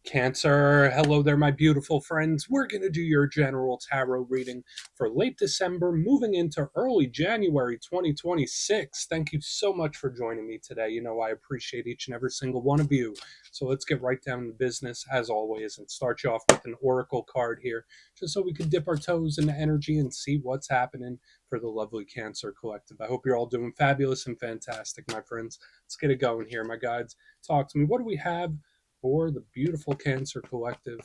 Cancer, hello there, my beautiful friends. We're going to do your general tarot reading for late December, moving into early January 2026. Thank you so much for joining me today. You know, I appreciate each and every single one of you. So let's get right down to business, as always, and start you off with an oracle card here, just so we can dip our toes into energy and see what's happening for the lovely Cancer Collective. I hope you're all doing fabulous and fantastic, my friends. Let's get it going here, my guides. Talk to me. What do we have for the beautiful Cancer Collective,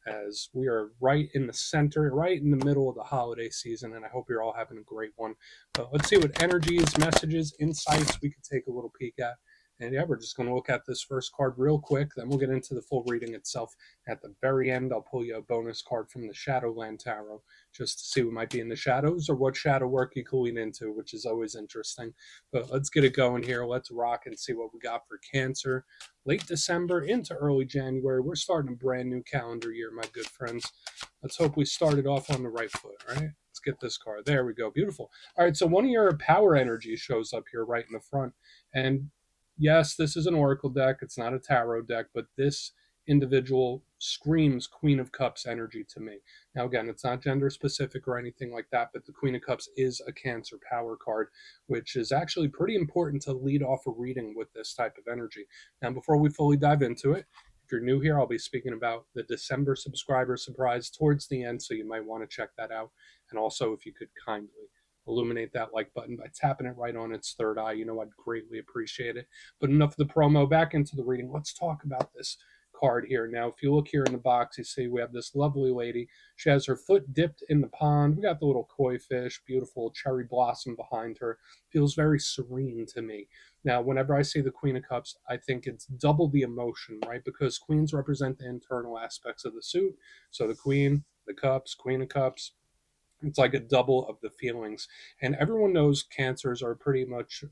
as we are right in the center, right in the middle of the holiday season, and I hope you're all having a great one. But let's see what energies, messages, insights we could take a little peek at. And yeah, we're just going to look at this first card real quick, then we'll get into the full reading itself. At the very end, I'll pull you a bonus card from the Shadowland Tarot, just to see what might be in the shadows or what shadow work you can lean into, which is always interesting. But let's get it going here. Let's rock and see what we got for Cancer. Late December into early January. We're starting a brand new calendar year, my good friends. Let's hope we started off on the right foot, all right? Let's get this card. There we go. Beautiful. All right, so one of your power energies shows up here right in the front. And yes, this is an oracle deck. It's not a tarot deck, but this individual screams Queen of Cups energy to me. Now, again, it's not gender specific or anything like that, but the Queen of Cups is a Cancer power card, which is actually pretty important to lead off a reading with this type of energy. Now, before we fully dive into it, if you're new here, I'll be speaking about the December subscriber surprise towards the end, so you might want to check that out. And also, if you could kindly illuminate that like button by tapping it right on its third eye, you know, I'd greatly appreciate it. But enough of the promo, back into the reading. Let's talk about this card here. Now, if you look here in the box, you see we have this lovely lady. She has her foot dipped in the pond. We got the little koi fish, beautiful cherry blossom behind her. Feels very serene to me. Now, whenever I see the Queen of Cups, I think it's double the emotion, right? Because queens represent the internal aspects of the suit. So the Queen, the Cups, Queen of Cups, it's like a double of the feelings. And everyone knows Cancers are pretty much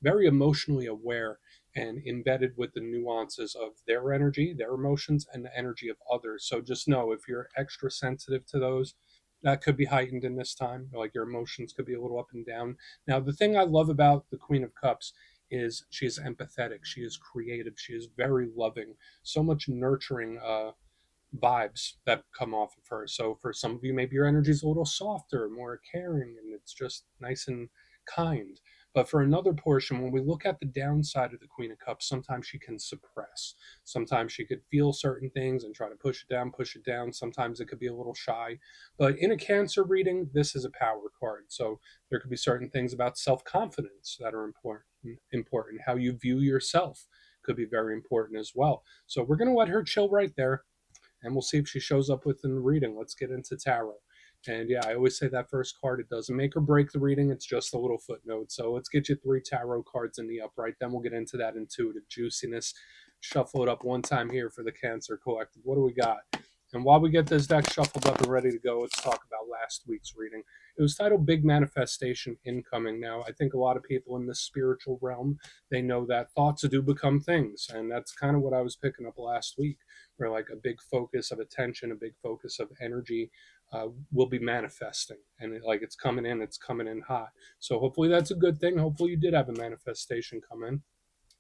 very emotionally aware and embedded with the nuances of their energy, their emotions, and the energy of others. So just know, if you're extra sensitive to those, that could be heightened in this time. Like, your emotions could be a little up and down. Now, the thing I love about the Queen of Cups is she is empathetic, she is creative, she is very loving, so much nurturing vibes that come off of her. So for some of you, maybe your energy is a little softer, more caring, and it's just nice and kind. But for another portion, when we look at the downside of the Queen of Cups, sometimes she can suppress. Sometimes she could feel certain things and try to push it down, push it down. Sometimes it could be a little shy. But in a Cancer reading, this is a power card. So there could be certain things about self-confidence that are important. How you view yourself could be very important as well. So we're going to let her chill right there, and we'll see if she shows up within the reading. Let's get into tarot. And yeah, I always say that first card, it doesn't make or break the reading, it's just a little footnote. So let's get you 3 tarot cards in the upright, then we'll get into that intuitive juiciness. Shuffle it up one time here for the Cancer Collective. What do we got? And while we get this deck shuffled up and ready to go, let's talk about last week's reading. It was titled Big Manifestation Incoming. Now, I think a lot of people in the spiritual realm, they know that thoughts do become things. And that's kind of what I was picking up last week, where like a big focus of attention, a big focus of energy will be manifesting. And it's coming in hot. So hopefully that's a good thing. Hopefully you did have a manifestation come in,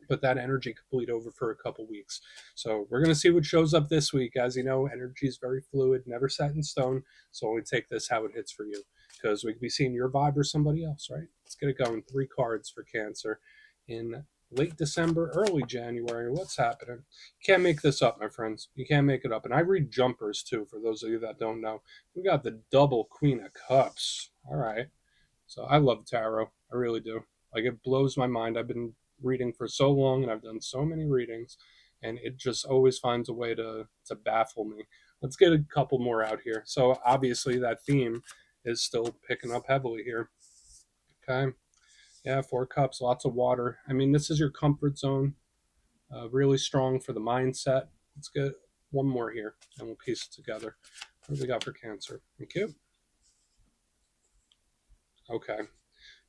but that energy could bleed over for a couple weeks. So we're going to see what shows up this week. As you know, energy is very fluid, never set in stone. So only take this how it hits for you, because we could be seeing your vibe or somebody else, right? Let's get it going. 3 cards for Cancer in late December, early January. What's happening? You can't make this up, my friends. You can't make it up. And I read jumpers too, for those of you that don't know. We got the double Queen of Cups. All right. So I love tarot. I really do. Like, it blows my mind. I've been reading for so long, and I've done so many readings, and it just always finds a way to baffle me. Let's get a couple more out here. So obviously that theme is still picking up heavily here. Okay. Yeah, 4 cups, lots of water. I mean, this is your comfort zone. Really strong for the mindset. Let's get one more here, and we'll piece it together. What do we got for Cancer? Thank you. Okay.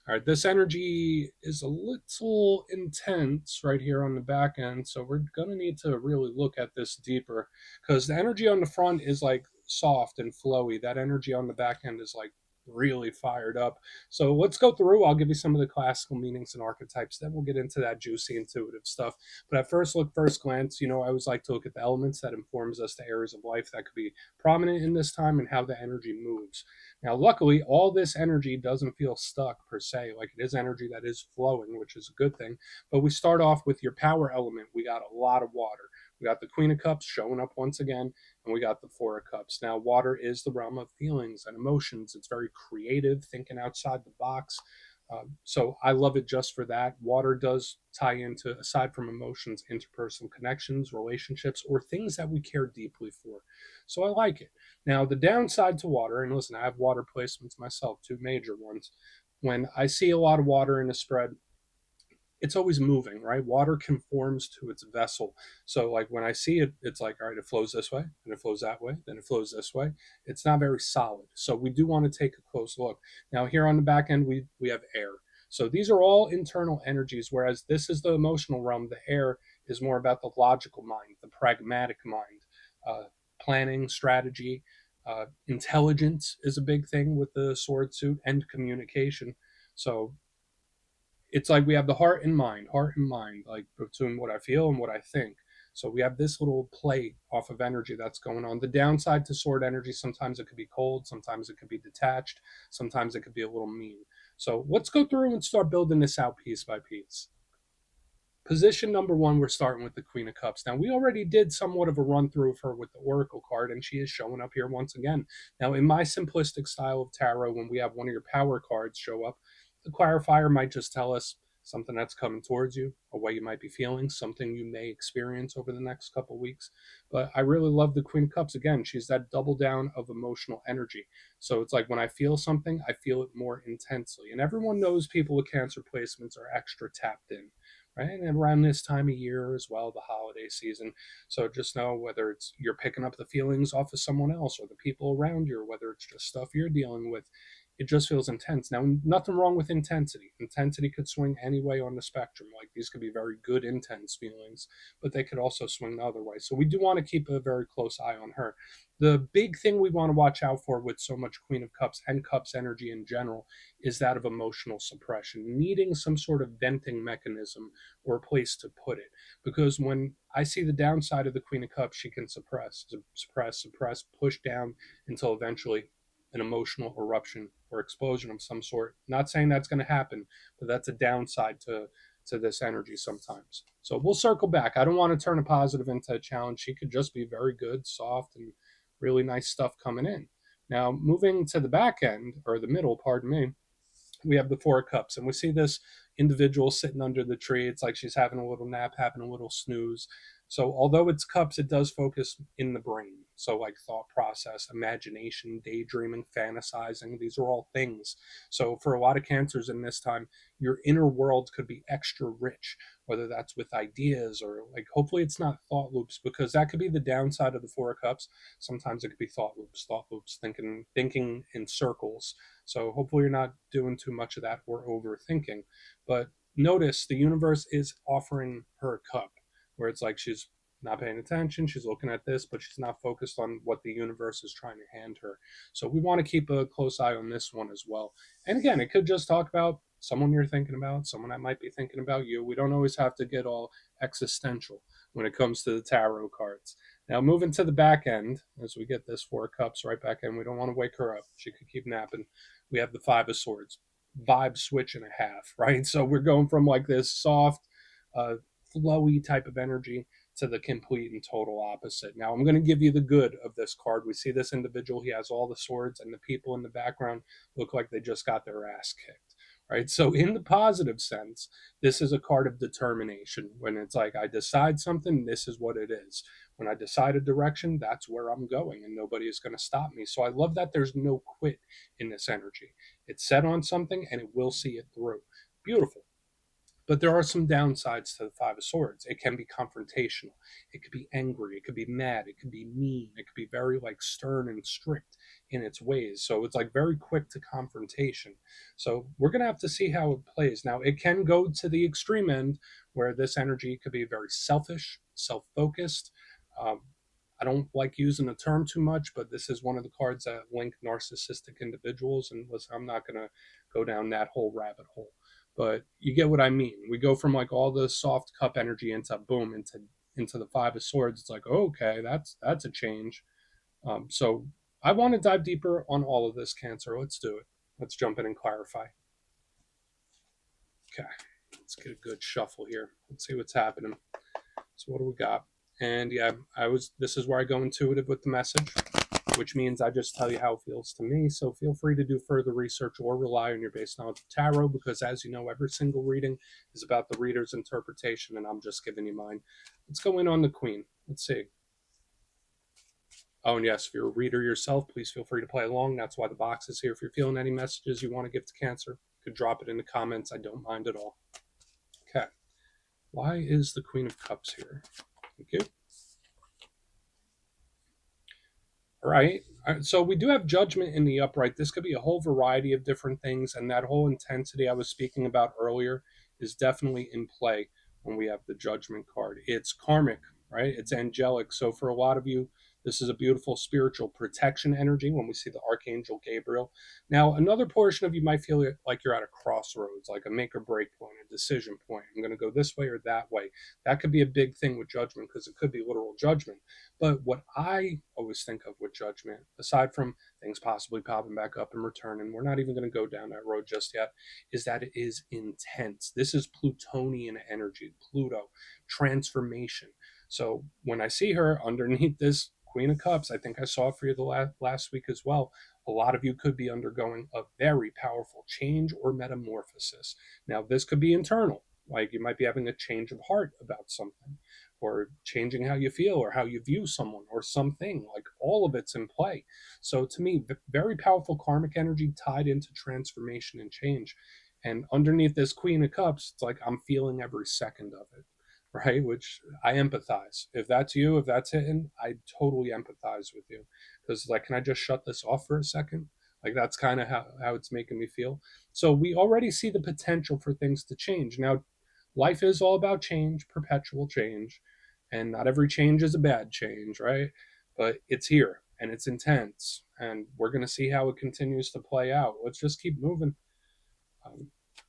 All right, this energy is a little intense right here on the back end, so we're going to need to really look at this deeper, because the energy on the front is like soft and flowy. That energy on the back end is like really fired up. So let's go through. I'll give you some of the classical meanings and archetypes. Then we'll get into that juicy intuitive stuff. But at first glance, I always like to look at the elements that informs us the areas of life that could be prominent in this time and how the energy moves. Now, luckily, all this energy doesn't feel stuck per se. Like, it is energy that is flowing, which is a good thing. But we start off with your power element. We got a lot of water. We got the Queen of Cups showing up once again, and we got the Four of Cups. Now, water is the realm of feelings and emotions. It's very creative, thinking outside the box. So I love it just for that. Water does tie into, aside from emotions, interpersonal connections, relationships, or things that we care deeply for. So I like it. Now, the downside to water, and listen, I have water placements myself, two major ones. When I see a lot of water in a spread, it's always moving, right? Water conforms to its vessel. So, like, when I see it, it's like, all right, it flows this way, then it flows that way, then it flows this way. It's not very solid. So we do want to take a close look. Now, here on the back end, we have air. So these are all internal energies, whereas this is the emotional realm. The air is more about the logical mind, the pragmatic mind, planning, strategy. Intelligence is a big thing with the sword suit, and communication. So it's like we have the heart and mind, like between what I feel and what I think. So we have this little play off of energy that's going on. The downside to sword energy, sometimes it could be cold, sometimes it could be detached, sometimes it could be a little mean. So let's go through and start building this out piece by piece. Position number one, we're starting with the Queen of Cups. Now, we already did somewhat of a run through of her with the Oracle card, and she is showing up here once again. Now, in my simplistic style of tarot, when we have one of your power cards show up, the clarifier might just tell us something that's coming towards you, a way you might be feeling, something you may experience over the next couple of weeks. But I really love the Queen of Cups. Again, she's that double down of emotional energy. So it's like when I feel something, I feel it more intensely. And everyone knows people with Cancer placements are extra tapped in, right? And around this time of year as well, the holiday season. So just know whether it's you're picking up the feelings off of someone else or the people around you, or whether it's just stuff you're dealing with, it just feels intense. Now, nothing wrong with intensity. Intensity could swing any way on the spectrum. Like, these could be very good, intense feelings, but they could also swing the other way. So we do want to keep a very close eye on her. The big thing we want to watch out for with so much Queen of Cups and Cups energy in general is that of emotional suppression, needing some sort of venting mechanism or a place to put it. Because when I see the downside of the Queen of Cups, she can suppress, push down until eventually an emotional eruption or explosion of some sort. Not saying that's going to happen, but that's a downside to this energy sometimes. So we'll circle back. I don't want to turn a positive into a challenge. She could just be very good, soft, and really nice stuff coming in. Now, moving to the back end, or the middle, pardon me, we have the Four of Cups, and we see this individual sitting under the tree. It's like she's having a little nap, having a little snooze. So although it's cups, it does focus in the brain. So like thought process, imagination, daydreaming, fantasizing, these are all things. So for a lot of cancers in this time, your inner world could be extra rich, whether that's with ideas or, like, hopefully it's not thought loops, because that could be the downside of the Four of Cups. Sometimes it could be thought loops, thinking in circles. So hopefully you're not doing too much of that or overthinking. But notice the universe is offering her a cup, where it's like she's not paying attention, she's looking at this, but she's not focused on what the universe is trying to hand her. So we want to keep a close eye on this one as well. And again, it could just talk about someone you're thinking about, someone that might be thinking about you. We don't always have to get all existential when it comes to the tarot cards. Now, moving to the back end, as we get this Four of Cups right back in, we don't want to wake her up. She could keep napping. We have the Five of Swords. Vibe switch and a half, right? So we're going from like this soft, flowy type of energy to the complete and total opposite. Now, I'm going to give you the good of this card. We see this individual, he has all the swords, and the people in the background look like they just got their ass kicked, right? So, in the positive sense, this is a card of determination. When it's like, I decide something, this is what it is. When I decide a direction, that's where I'm going, and nobody is going to stop me. So, I love that there's no quit in this energy. It's set on something, and it will see it through. Beautiful. But there are some downsides to the Five of Swords. It can be confrontational. It could be angry. It could be mad. It could be mean. It could be very like stern and strict in its ways. So it's like very quick to confrontation. So we're going to have to see how it plays. Now, it can go to the extreme end where this energy could be very selfish, self focused. Um, I don't like using the term too much, but this is one of the cards that link narcissistic individuals. And listen, I'm not going to go down that whole rabbit hole, but you get what I mean. We go from like all the soft cup energy into boom, into the Five of Swords. It's like, okay, that's a change. So I want to dive deeper on all of this, Cancer. Let's do it. Let's jump in and clarify. Okay, let's get a good shuffle here. Let's see what's happening. So what do we got? And yeah, this is where I go intuitive with the message, which means I just tell you how it feels to me. So feel free to do further research or rely on your base knowledge of tarot, because as you know, every single reading is about the reader's interpretation, and I'm just giving you mine. Let's go in on the Queen. Let's see. Oh, and yes, if you're a reader yourself, please feel free to play along. That's why the box is here. If you're feeling any messages you want to give to Cancer, you could drop it in the comments. I don't mind at all. Okay. Why is the Queen of Cups here? Thank you. All right. So we do have Judgment in the upright. This could be a whole variety of different things, and that whole intensity I was speaking about earlier is definitely in play when we have the Judgment card. It's karmic, right? It's angelic. So for a lot of you, this is a beautiful spiritual protection energy when we see the Archangel Gabriel. Now, another portion of you might feel like you're at a crossroads, like a make or break point, a decision point. I'm going to go this way or that way. That could be a big thing with Judgment, because it could be literal judgment. But what I always think of with Judgment, aside from things possibly popping back up and returning, we're not even going to go down that road just yet, is that it is intense. This is Plutonian energy, Pluto, transformation. So when I see her underneath this Queen of Cups, I think I saw it for you the last week as well. A lot of you could be undergoing a very powerful change or metamorphosis. Now, this could be internal, like you might be having a change of heart about something, or changing how you feel or how you view someone or something. Like all of it's in play. So to me, very powerful karmic energy tied into transformation and change. And underneath this Queen of Cups, it's like I'm feeling every second of it, right? Which I empathize. If that's you, if that's hitting, I totally empathize with you. Because like, can I just shut this off for a second? Like that's kind of how it's making me feel. So we already see the potential for things to change. Now, life is all about change, perpetual change, and not every change is a bad change, right? But it's here and it's intense, and we're going to see how it continues to play out. Let's just keep moving.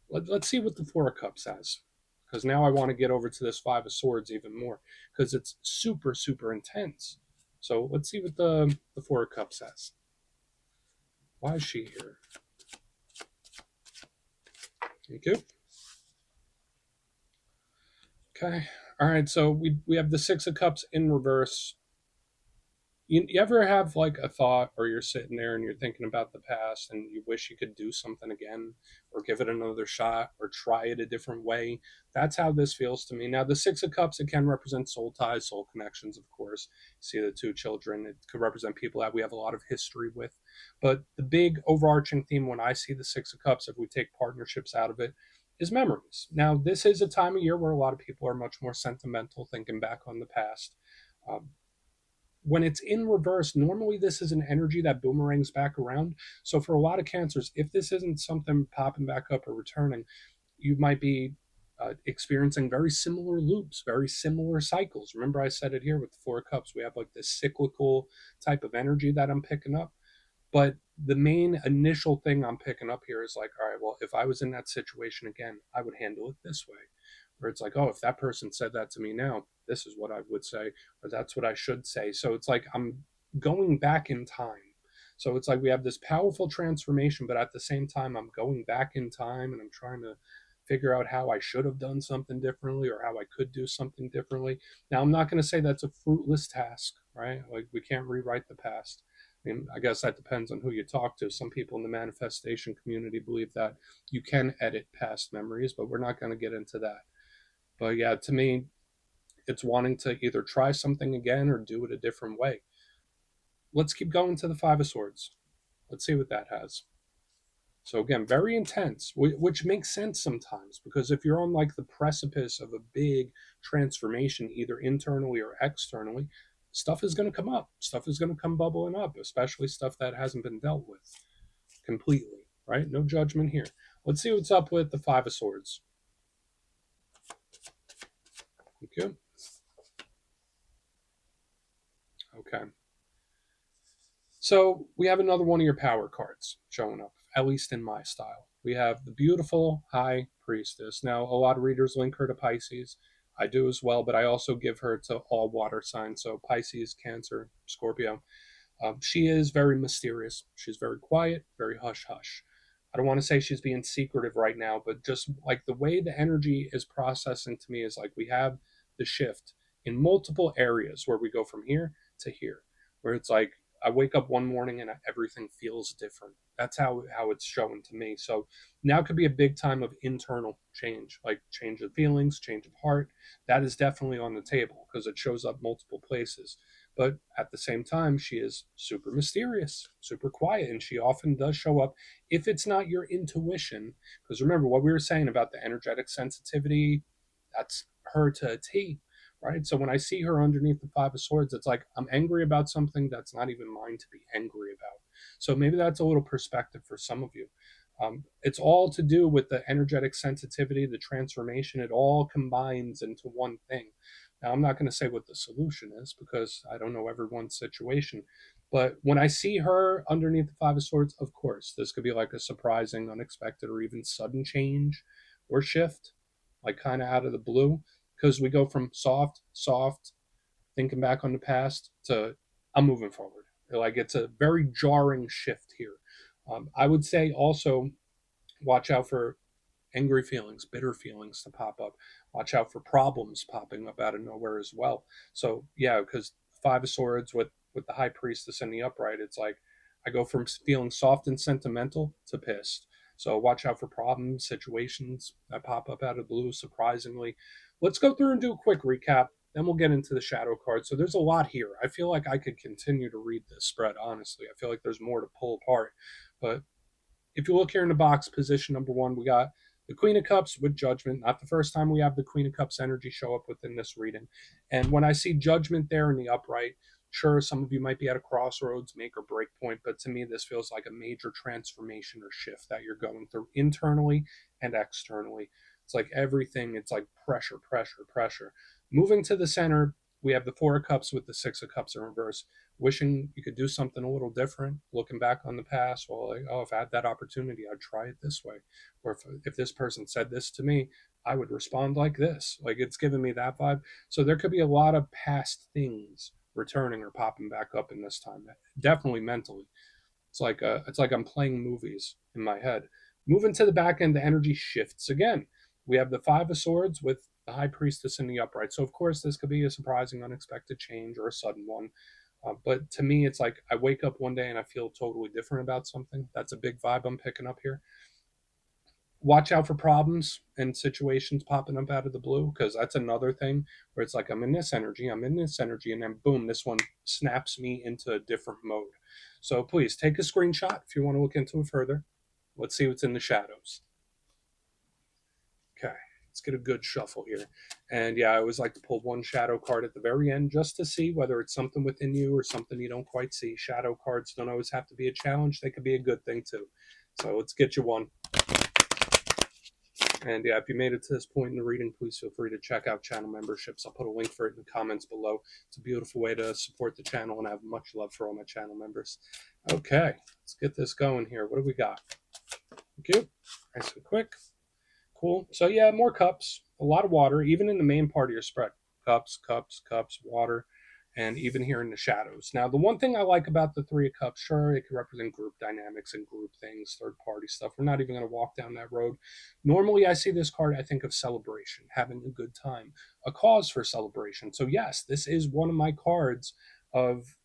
Let's see what the Four of Cups has, because now I want to get over to this Five of Swords even more, because it's super, super intense. So let's see what the Four of Cups has. Why is she here? Thank you. Okay. All right. So we have the Six of Cups in reverse. You ever have like a thought, or you're sitting there and you're thinking about the past and you wish you could do something again, or give it another shot, or try it a different way? That's how this feels to me. Now, the Six of Cups, it can represent soul ties, soul connections, of course. See the two children, it could represent people that we have a lot of history with. But the big overarching theme when I see the Six of Cups, if we take partnerships out of it, is memories. Now, this is a time of year where a lot of people are much more sentimental, thinking back on the past. Um, when it's in reverse, normally this is an energy that boomerangs back around. So for a lot of cancers, if this isn't something popping back up or returning, you might be experiencing very similar loops, very similar cycles. Remember, I said it here with the Four of Cups. We have like this cyclical type of energy that I'm picking up. But the main initial thing I'm picking up here is like, all right, well, if I was in that situation again, I would handle it this way. Where it's like, oh, if that person said that to me now, this is what I would say, or that's what I should say. So it's like I'm going back in time. So it's like we have this powerful transformation, but at the same time, I'm going back in time and I'm trying to figure out how I should have done something differently, or how I could do something differently. Now, I'm not going to say that's a fruitless task, right? Like we can't rewrite the past. I mean, I guess that depends on who you talk to. Some people in the manifestation community believe that you can edit past memories, but we're not going to get into that. But yeah, to me, it's wanting to either try something again or do it a different way. Let's keep going to the Five of Swords. Let's see what that has. So again, very intense, which makes sense sometimes, because if you're on like the precipice of a big transformation, either internally or externally, stuff is going to come up. Stuff is going to come bubbling up, especially stuff that hasn't been dealt with completely, right? No judgment here. Let's see what's up with the Five of Swords. Okay. Okay. So we have another one of your power cards showing up, at least in my style. We have the beautiful High Priestess. Now, a lot of readers link her to Pisces. I do as well, but I also give her to all water signs. So Pisces, Cancer, Scorpio. She is very mysterious. She's very quiet, very hush hush. I don't want to say she's being secretive right now, but just like the way the energy is processing to me is like we have the shift in multiple areas where we go from here to here, where it's like I wake up one morning and everything feels different. That's how it's showing to me. So now could be a big time of internal change, like change of feelings, change of heart. That is definitely on the table because it shows up multiple places. But at the same time, she is super mysterious, super quiet, and she often does show up if it's not your intuition. Because remember what we were saying about the energetic sensitivity, that's her to a T, right? So when I see her underneath the Five of Swords, it's like I'm angry about something that's not even mine to be angry about. So maybe that's a little perspective for some of you. It's all to do with the energetic sensitivity, the transformation. It all combines into one thing. Now, I'm not going to say what the solution is because I don't know everyone's situation. But when I see her underneath the Five of Swords, of course, this could be like a surprising, unexpected, or even sudden change or shift, like kind of out of the blue. Because we go from soft, thinking back on the past to I'm moving forward. Like it's a very jarring shift here. I would say also watch out for angry feelings, bitter feelings to pop up. Watch out for problems popping up out of nowhere as well. So yeah, because Five of Swords with the High Priestess and the Upright, it's like I go from feeling soft and sentimental to pissed. So watch out for problems, situations that pop up out of the blue, surprisingly. Let's go through and do a quick recap. Then we'll get into the shadow card. So there's a lot here. I feel like I could continue to read this spread, honestly. I feel like there's more to pull apart. But if you look here in the box, position number one, we got the Queen of Cups with Judgment. Not the first time we have the Queen of Cups energy show up within this reading. And when I see Judgment there in the upright, sure, some of you might be at a crossroads, make or break point, but to me, this feels like a major transformation or shift that you're going through internally and externally. It's like everything, it's like pressure, pressure, pressure. Moving to the center, we have the Four of Cups with the Six of Cups in reverse, wishing you could do something a little different, looking back on the past. Well, like, oh, if I had that opportunity, I'd try it this way. Or if this person said this to me, I would respond like this. Like it's giving me that vibe. So there could be a lot of past things returning or popping back up in this time. Definitely mentally. It's like I'm playing movies in my head. Moving to the back end, the energy shifts again. We have the Five of Swords with the High Priestess in the upright. So of course this could be a surprising, unexpected change or a sudden one. But to me, it's like I wake up one day and I feel totally different about something. That's a big vibe I'm picking up here. Watch out for problems and situations popping up out of the blue, because that's another thing where it's like I'm in this energy, and then boom, this one snaps me into a different mode. So please take a screenshot if you want to look into it further. Let's see what's in the shadows. Okay, let's get a good shuffle here. And yeah, I always like to pull one shadow card at the very end just to see whether it's something within you or something you don't quite see. Shadow cards don't always have to be a challenge, they could be a good thing too. So let's get you one. And yeah, if you made it to this point in the reading, please feel free to check out channel memberships. I'll put a link for it in the comments below. It's a beautiful way to support the channel, and I have much love for all my channel members. Okay, let's get this going here. What do we got? Thank you. Nice and quick. Cool. So yeah, more cups, a lot of water, even in the main part of your spread. Cups, cups, cups, water, and even here in the shadows. Now, the one thing I like about the Three of Cups, sure, it can represent group dynamics and group things, third party stuff. We're not even going to walk down that road. Normally, I see this card, I think of celebration, having a good time, a cause for celebration. So yes, this is one of my cards of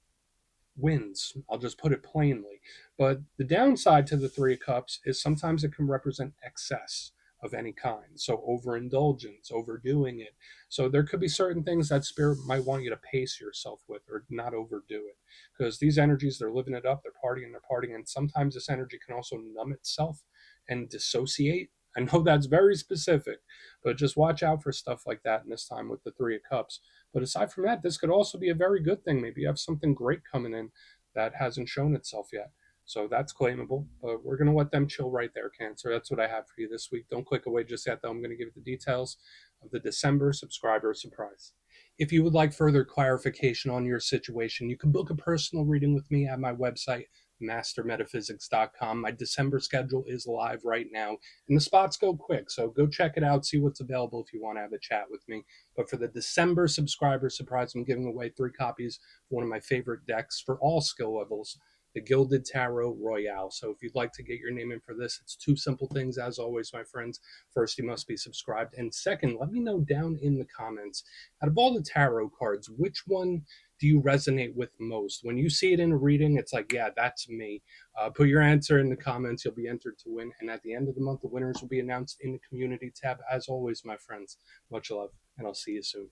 wins. I'll just put it plainly. But the downside to the Three of Cups is sometimes it can represent excess of any kind. So overindulgence, overdoing it. So there could be certain things that spirit might want you to pace yourself with or not overdo it. Because these energies, they're living it up, they're partying. And sometimes this energy can also numb itself and dissociate. I know that's very specific, but just watch out for stuff like that in this time with the Three of Cups. But aside from that, this could also be a very good thing. Maybe you have something great coming in that hasn't shown itself yet. So that's claimable, but we're going to let them chill right there, Cancer. That's what I have for you this week. Don't click away just yet, though. I'm going to give you the details of the December subscriber surprise. If you would like further clarification on your situation, you can book a personal reading with me at my website, mastermetaphysics.com. My December schedule is live right now, and the spots go quick, so go check it out, see what's available if you want to have a chat with me. But for the December subscriber surprise, I'm giving away 3 copies of one of my favorite decks for all skill levels, the Gilded Tarot Royale. So if you'd like to get your name in for this, it's 2 simple things, as always, my friends. First, you must be subscribed, and second, let me know down in the comments, out of all the tarot cards, which one do you resonate with most? When you see it in a reading, it's like, yeah, that's me. Put your answer in the comments. You'll be entered to win. And at the end of the month, the winners will be announced in the community tab. As always, my friends, much love, and I'll see you soon.